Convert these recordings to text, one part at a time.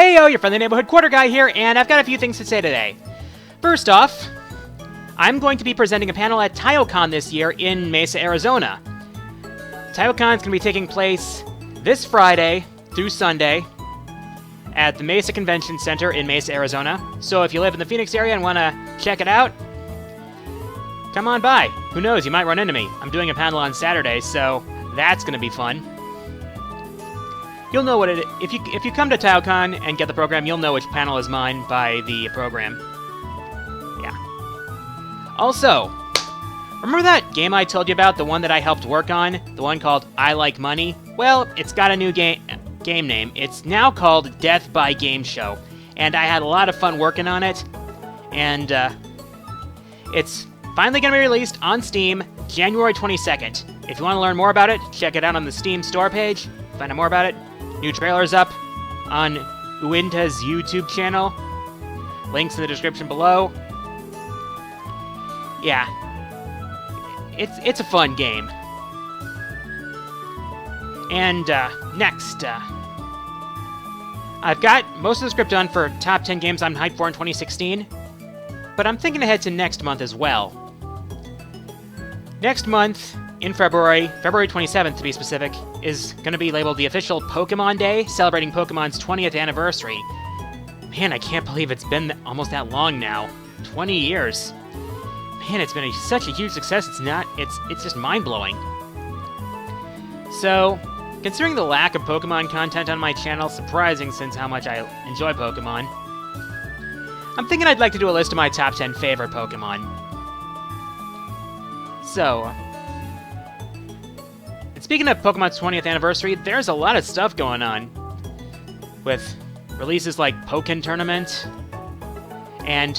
Heyo, your friendly neighborhood quarter guy here, and I've got a few things to say today. First off, I'm going to be presenting a panel at TaiyouCon this year in Mesa, Arizona. TaiyouCon is going to be taking place this Friday through Sunday at the Mesa Convention Center in Mesa, Arizona. So if you live in the Phoenix area and want to check it out, come on by. Who knows, you might run into me. I'm doing a panel on Saturday, so that's going to be fun. You'll know what it is. If you come to TaiyouCon and get the program, you'll know which panel is mine by the program. Yeah. Also, remember that game I told you about, the one that I helped work on? The one called I Like Money? Well, it's got a new game name. It's now called Death by Game Show. And I had a lot of fun working on it. And it's finally going to be released on Steam January 22nd. If you want to learn more about it, check it out on the Steam store page. Find out more about it. New trailer's up on Uinta's YouTube channel. Links in the description below. Yeah. It's a fun game. And next, I've got most of the script done for top 10 games I'm hyped for in 2016, but I'm thinking ahead to next month as well. Next month, in February 27th to be specific, is going to be labeled the official Pokemon Day, celebrating Pokemon's 20th anniversary. Man, I can't believe it's been almost that long now. 20 years. Man, it's been such a huge success, it's just mind-blowing. So, considering the lack of Pokemon content on my channel, surprising since how much I enjoy Pokemon, I'm thinking I'd like to do a list of my top 10 favorite Pokemon. So, and speaking of Pokemon's 20th anniversary, there's a lot of stuff going on. With releases like Pokken Tournament, and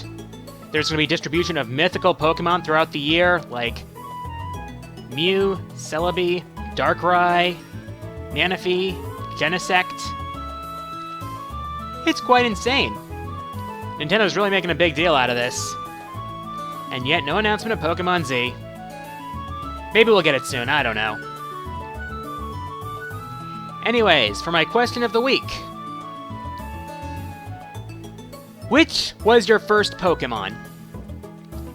there's going to be distribution of mythical Pokemon throughout the year, like Mew, Celebi, Darkrai, Manaphy, Genesect. It's quite insane. Nintendo's really making a big deal out of this. And yet, no announcement of Pokemon Z. Maybe we'll get it soon, I don't know. Anyways, for my question of the week. Which was your first Pokemon?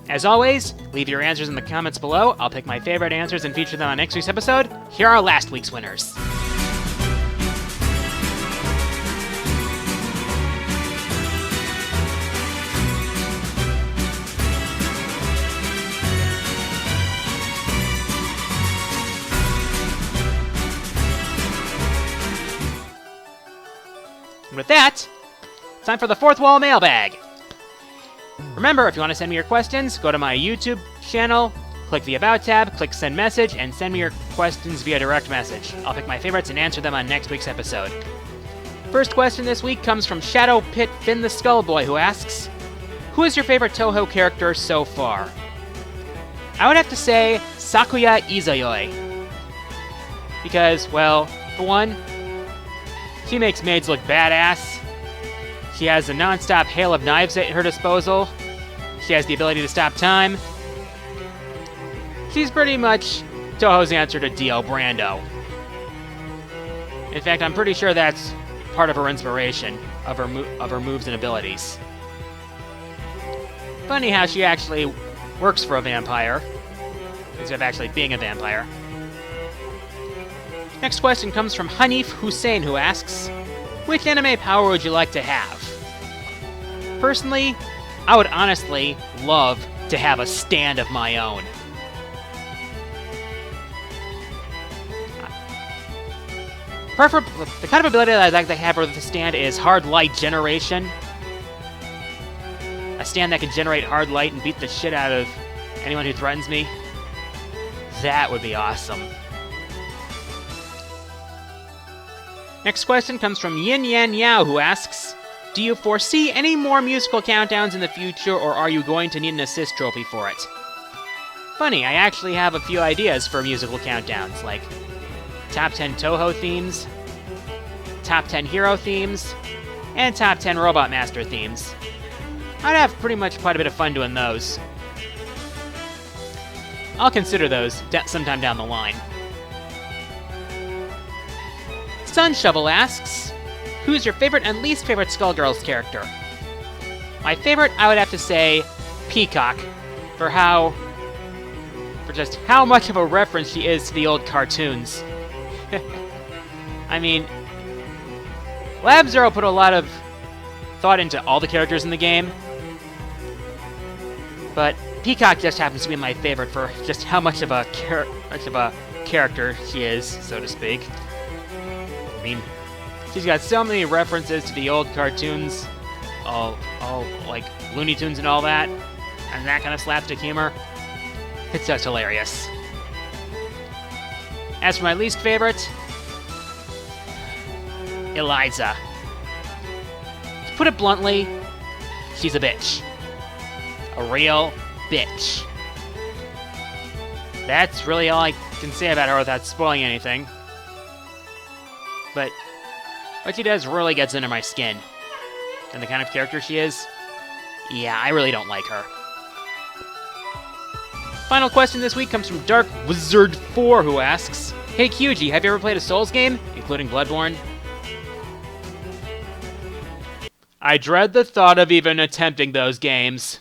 As always, leave your answers in the comments below. I'll pick my favorite answers and feature them on next week's episode. Here are last week's winners. And with that, it's time for the Fourth Wall Mailbag. Remember, if you want to send me your questions, go to my YouTube channel, click the About tab, click Send Message, and send me your questions via direct message. I'll pick my favorites and answer them on next week's episode. First question this week comes from Shadow Pit Finn the Skullboy, who asks, who is your favorite Touhou character so far? I would have to say Sakuya Izayoi. Because, well, for one, she makes maids look badass. She has a non-stop hail of knives at her disposal. She has the ability to stop time. She's pretty much Touhou's answer to Dio Brando. In fact, I'm pretty sure that's part of her inspiration, of her moves and abilities. Funny how she actually works for a vampire, instead of actually being a vampire. Next question comes from Hanif Hussein, who asks, which anime power would you like to have? Personally, I would honestly love to have a stand of my own. The kind of ability that I'd like to have with the stand is hard light generation. A stand that can generate hard light and beat the shit out of anyone who threatens me. That would be awesome. Next question comes from Yin Yan Yao, who asks, do you foresee any more musical countdowns in the future, or are you going to need an assist trophy for it? Funny, I actually have a few ideas for musical countdowns, like top 10 Touhou themes, top 10 hero themes, and top 10 Robot Master themes. I'd have pretty much quite a bit of fun doing those. I'll consider those sometime down the line. Sun Shovel asks, Who's your favorite and least favorite Skullgirls character? My favorite, I would have to say, Peacock, for just how much of a reference she is to the old cartoons. I mean, Lab Zero put a lot of thought into all the characters in the game, but Peacock just happens to be my favorite for just how much of a character she is, so to speak. I mean, she's got so many references to the old cartoons, all like Looney Tunes and all that, and that kind of slapstick humor. It's just hilarious. As for my least favorite, Eliza. To put it bluntly, she's a bitch. A real bitch. That's really all I can say about her without spoiling anything. But what she does really gets under my skin. And the kind of character she is, yeah, I really don't like her. Final question this week comes from Dark Wizard 4, who asks, "Hey QG, have you ever played a Souls game, including Bloodborne?" I dread the thought of even attempting those games.